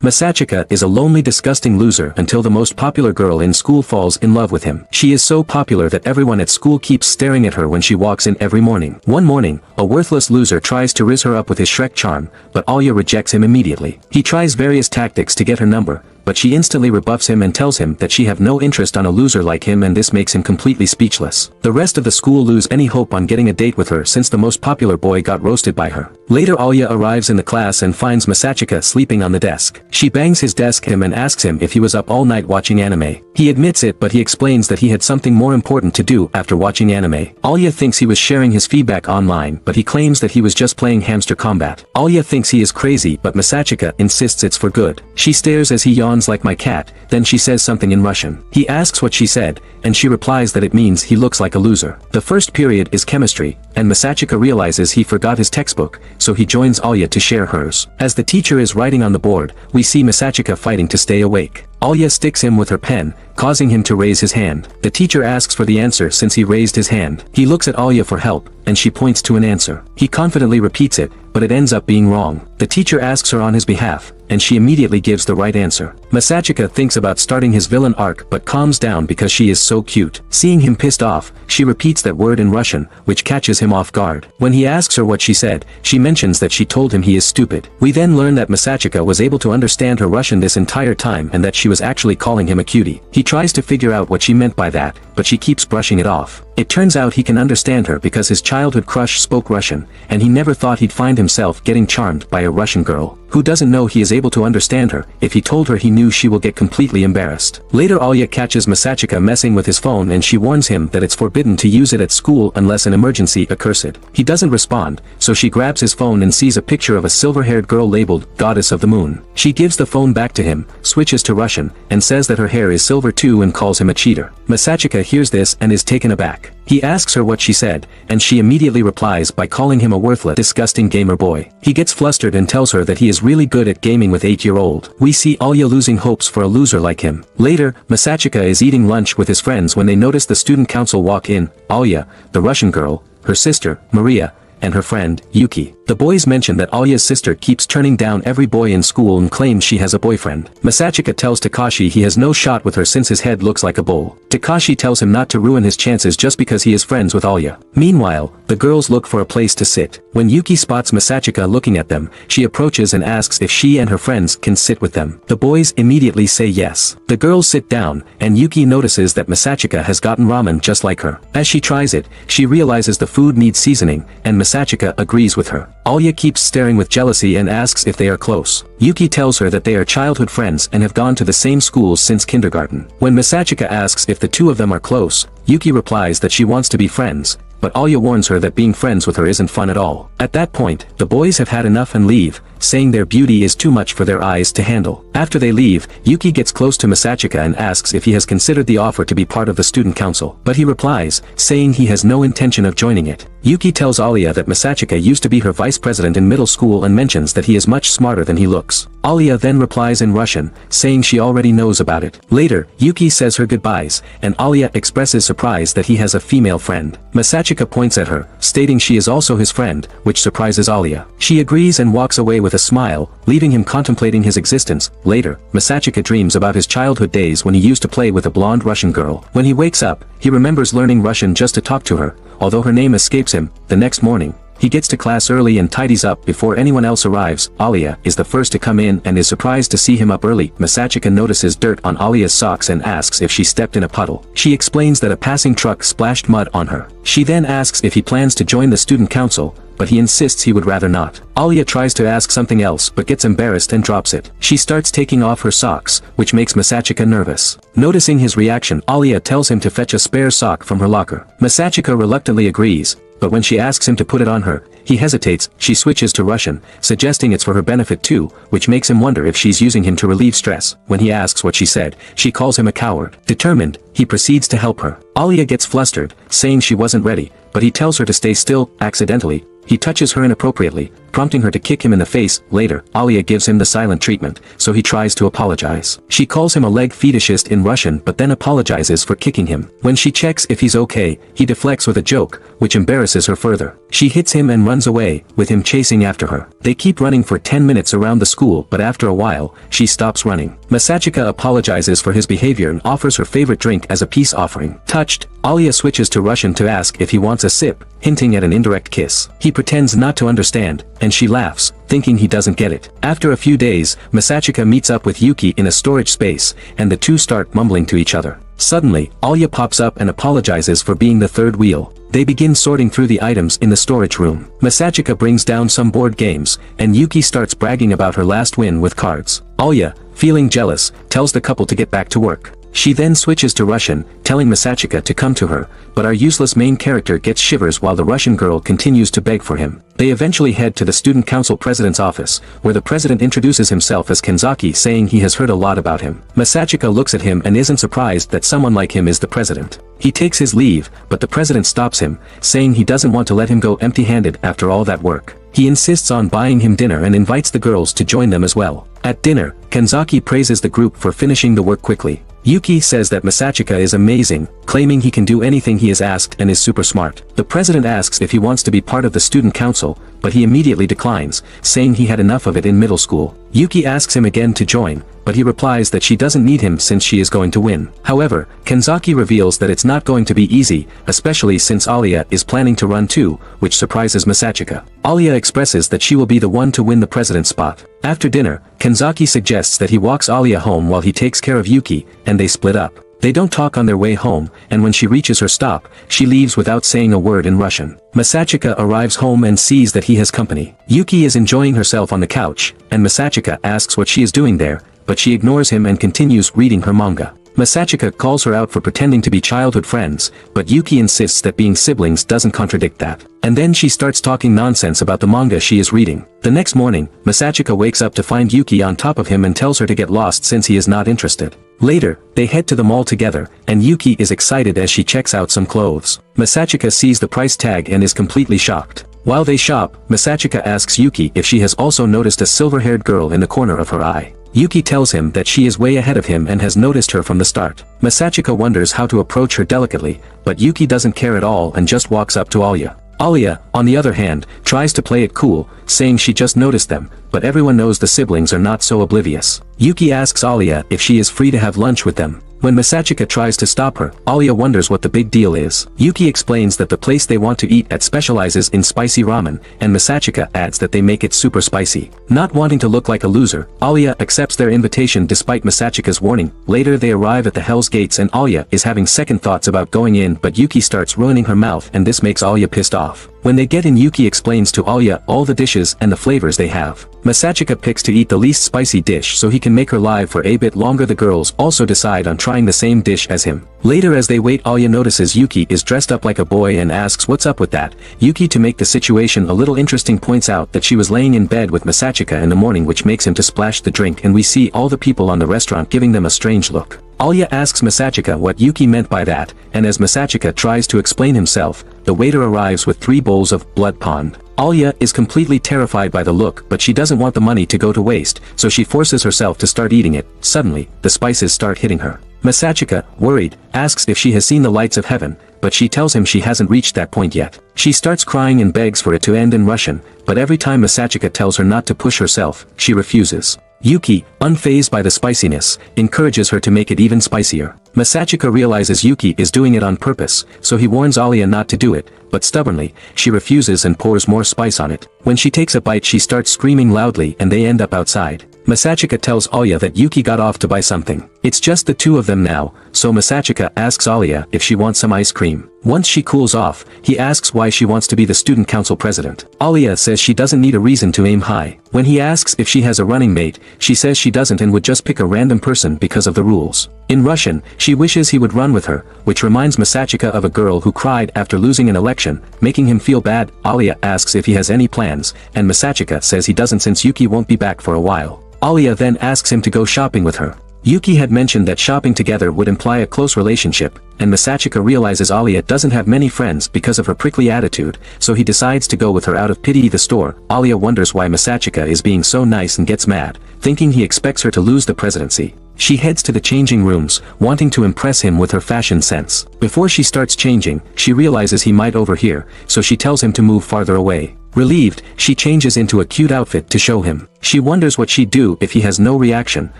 Masachika is a lonely, disgusting loser until the most popular girl in school falls in love with him. She is so popular that everyone at school keeps staring at her when she walks in every morning. One morning, a worthless loser tries to riz her up with his Shrek charm, but Alya rejects him immediately. He tries various tactics to get her number, but she instantly rebuffs him and tells him that she have no interest on a loser like him, and this makes him completely speechless. The rest of the school lose any hope on getting a date with her since the most popular boy got roasted by her. Later, Alya arrives in the class and finds Masachika sleeping on the desk. She bangs his desk and asks him if he was up all night watching anime. He admits it, but he explains that he had something more important to do after watching anime. Alya thinks he was sharing his feedback online, but he claims that he was just playing Hamster Combat. Alya thinks he is crazy, but Masachika insists it's for good. She stares as he yawns like my cat, then she says something in Russian. He asks what she said, and she replies that it means he looks like a loser. The first period is chemistry, and Masachika realizes he forgot his textbook, so he joins Alya to share hers. As the teacher is writing on the board, we see Masachika fighting to stay awake. Alya sticks him with her pen, causing him to raise his hand. The teacher asks for the answer since he raised his hand. He looks at Alya for help, and she points to an answer. He confidently repeats it, but it ends up being wrong. The teacher asks her on his behalf, and she immediately gives the right answer. Masachika thinks about starting his villain arc but calms down because she is so cute. Seeing him pissed off, she repeats that word in Russian, which catches him off guard. When he asks her what she said, she mentions that she told him he is stupid. We then learn that Masachika was able to understand her Russian this entire time and that she was actually calling him a cutie. He tries to figure out what she meant by that, but she keeps brushing it off. It turns out he can understand her because his childhood crush spoke Russian, and he never thought he'd find himself getting charmed by a Russian girl. Who doesn't know he is able to understand her? If he told her, he knew she will get completely embarrassed. Later, Alya catches Masachika messing with his phone and she warns him that it's forbidden to use it at school unless an emergency occurs. He doesn't respond, so she grabs his phone and sees a picture of a silver-haired girl labeled Goddess of the Moon. She gives the phone back to him, switches to Russian, and says that her hair is silver too and calls him a cheater. Masachika hears this and is taken aback. He asks her what she said, and she immediately replies by calling him a worthless, disgusting gamer boy. He gets flustered and tells her that he is really good at gaming with 8-year-old. We see Alya losing hopes for a loser like him. Later, Masachika is eating lunch with his friends when they notice the student council walk in. Alya, the Russian girl, her sister, Maria, and her friend, Yuki. The boys mention that Alya's sister keeps turning down every boy in school and claims she has a boyfriend. Masachika tells Takashi he has no shot with her since his head looks like a bowl. Takashi tells him not to ruin his chances just because he is friends with Alya. Meanwhile, the girls look for a place to sit. When Yuki spots Masachika looking at them, she approaches and asks if she and her friends can sit with them. The boys immediately say yes. The girls sit down, and Yuki notices that Masachika has gotten ramen just like her. As she tries it, she realizes the food needs seasoning, and Masachika agrees with her. Alya keeps staring with jealousy and asks if they are close. Yuki tells her that they are childhood friends and have gone to the same schools since kindergarten. When Masachika asks if the two of them are close, Yuki replies that she wants to be friends, but Alya warns her that being friends with her isn't fun at all. At that point, the boys have had enough and leave, saying their beauty is too much for their eyes to handle. After they leave, Yuki gets close to Masachika and asks if he has considered the offer to be part of the student council, but he replies, saying he has no intention of joining it. Yuki tells Alya that Masachika used to be her vice president in middle school and mentions that he is much smarter than he looks. Alya then replies in Russian, saying she already knows about it. Later, Yuki says her goodbyes, and Alya expresses surprise that he has a female friend. Masachika points at her, stating she is also his friend, which surprises Alya. She agrees and walks away with a smile, leaving him contemplating his existence. Later, Masachika dreams about his childhood days when he used to play with a blonde Russian girl. When he wakes up, he remembers learning Russian just to talk to her, although her name escapes him. The next morning, he gets to class early and tidies up before anyone else arrives. Alya is the first to come in and is surprised to see him up early. Masachika notices dirt on Alya's socks and asks if she stepped in a puddle. She explains that a passing truck splashed mud on her. She then asks if he plans to join the student council, but he insists he would rather not. Alya tries to ask something else but gets embarrassed and drops it. She starts taking off her socks, which makes Masachika nervous. Noticing his reaction, Alya tells him to fetch a spare sock from her locker. Masachika reluctantly agrees, but when she asks him to put it on her, he hesitates. She switches to Russian, suggesting it's for her benefit too, which makes him wonder if she's using him to relieve stress. When he asks what she said, she calls him a coward. Determined, he proceeds to help her. Alya gets flustered, saying she wasn't ready, but he tells her to stay still. Accidentally, he touches her inappropriately, prompting her to kick him in the face. Later, Alya gives him the silent treatment, so he tries to apologize. She calls him a leg fetishist in Russian but then apologizes for kicking him. When she checks if he's okay, he deflects with a joke, which embarrasses her further. She hits him and runs away, with him chasing after her. They keep running for 10 minutes around the school, but after a while, she stops running. Masachika apologizes for his behavior and offers her favorite drink as a peace offering. Touched, Alya switches to Russian to ask if he wants a sip, hinting at an indirect kiss. He pretends not to understand, and she laughs, thinking he doesn't get it. After a few days, Masachika meets up with Yuki in a storage space, and the two start mumbling to each other. Suddenly, Alya pops up and apologizes for being the third wheel. They begin sorting through the items in the storage room. Masachika brings down some board games, and Yuki starts bragging about her last win with cards. Alya, feeling jealous, tells the couple to get back to work. She then switches to Russian, telling Masachika to come to her, but our useless main character gets shivers while the Russian girl continues to beg for him. They eventually head to the student council president's office, where the president introduces himself as Kenzaki, saying he has heard a lot about him. Masachika looks at him and isn't surprised that someone like him is the president. He takes his leave, but the president stops him, saying he doesn't want to let him go empty-handed after all that work. He insists on buying him dinner and invites the girls to join them as well. At dinner, Kenzaki praises the group for finishing the work quickly. Yuki says that Masachika is amazing, claiming he can do anything he is asked and is super smart. The president asks if he wants to be part of the student council, but he immediately declines, saying he had enough of it in middle school. Yuki asks him again to join, but he replies that she doesn't need him since she is going to win. However, Kenzaki reveals that it's not going to be easy, especially since Alya is planning to run too, which surprises Masachika. Alya expresses that she will be the one to win the president's spot. After dinner, Kenzaki suggests that he walks Alya home while he takes care of Yuki, and they split up. They don't talk on their way home, and when she reaches her stop, she leaves without saying a word in Russian. Masachika arrives home and sees that he has company. Yuki is enjoying herself on the couch, and Masachika asks what she is doing there, but she ignores him and continues reading her manga. Masachika calls her out for pretending to be childhood friends, but Yuki insists that being siblings doesn't contradict that. And then she starts talking nonsense about the manga she is reading. The next morning, Masachika wakes up to find Yuki on top of him and tells her to get lost since he is not interested. Later, they head to the mall together, and Yuki is excited as she checks out some clothes. Masachika sees the price tag and is completely shocked. While they shop, Masachika asks Yuki if she has also noticed a silver-haired girl in the corner of her eye. Yuki tells him that she is way ahead of him and has noticed her from the start. Masachika wonders how to approach her delicately, but Yuki doesn't care at all and just walks up to Alya. Alya, on the other hand, tries to play it cool, saying she just noticed them, but everyone knows the siblings are not so oblivious. Yuki asks Alya if she is free to have lunch with them. When Masachika tries to stop her, Alya wonders what the big deal is. Yuki explains that the place they want to eat at specializes in spicy ramen, and Masachika adds that they make it super spicy. Not wanting to look like a loser, Alya accepts their invitation despite Masachika's warning. Later they arrive at the Hell's Gates and Alya is having second thoughts about going in, but Yuki starts ruining her mouth and this makes Alya pissed off. When they get in, Yuki explains to Alya all the dishes and the flavors they have. Masachika picks to eat the least spicy dish so he can make her live for a bit longer. The girls also decide on trying the same dish as him. Later as they wait, Alya notices Yuki is dressed up like a boy and asks what's up with that. Yuki, to make the situation a little interesting, points out that she was laying in bed with Masachika in the morning, which makes him to splash the drink, and we see all the people on the restaurant giving them a strange look. Alya asks Masachika what Yuki meant by that, and as Masachika tries to explain himself, the waiter arrives with 3 bowls of blood pond. Alya is completely terrified by the look, but she doesn't want the money to go to waste, so she forces herself to start eating it. Suddenly, the spices start hitting her. Masachika, worried, asks if she has seen the lights of heaven, but she tells him she hasn't reached that point yet. She starts crying and begs for it to end in Russian, but every time Masachika tells her not to push herself, she refuses. Yuki, unfazed by the spiciness, encourages her to make it even spicier. Masachika realizes Yuki is doing it on purpose, so he warns Alya not to do it, but stubbornly, she refuses and pours more spice on it. When she takes a bite, she starts screaming loudly and they end up outside. Masachika tells Alya that Yuki got off to buy something. It's just the two of them now, so Masachika asks Alya if she wants some ice cream. Once she cools off, he asks why she wants to be the student council president. Alya says she doesn't need a reason to aim high. When he asks if she has a running mate, she says she doesn't and would just pick a random person because of the rules. In Russian, she wishes he would run with her, which reminds Masachika of a girl who cried after losing an election, making him feel bad. Alya asks if he has any plans, and Masachika says he doesn't since Yuki won't be back for a while. Alya then asks him to go shopping with her. Yuki had mentioned that shopping together would imply a close relationship, and Masachika realizes Alya doesn't have many friends because of her prickly attitude, so he decides to go with her out of pity. The store, Alya wonders why Masachika is being so nice and gets mad, thinking he expects her to lose the presidency. She heads to the changing rooms, wanting to impress him with her fashion sense. Before she starts changing, she realizes he might overhear, so she tells him to move farther away. Relieved, she changes into a cute outfit to show him. She wonders what she'd do if he has no reaction,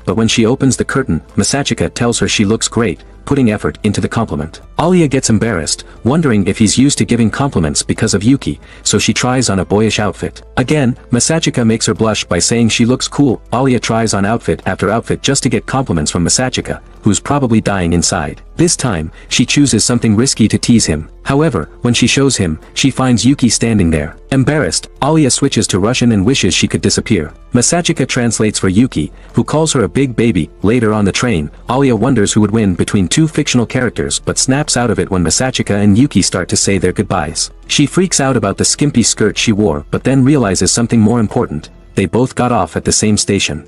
but when she opens the curtain, Masachika tells her she looks great, putting effort into the compliment. Alia gets embarrassed, wondering if he's used to giving compliments because of Yuki, so she tries on a boyish outfit. Again, Masachika makes her blush by saying she looks cool. Alia tries on outfit after outfit just to get compliments from Masachika, who's probably dying inside. This time, she chooses something risky to tease him. However, when she shows him, she finds Yuki standing there. Embarrassed, Alia switches to Russian and wishes she could disappear. Masachika translates for Yuki, who calls her a big baby. Later on the train, Alia wonders who would win between two fictional characters but snaps out of it when Masachika and Yuki start to say their goodbyes. She freaks out about the skimpy skirt she wore but then realizes something more important. They both got off at the same station.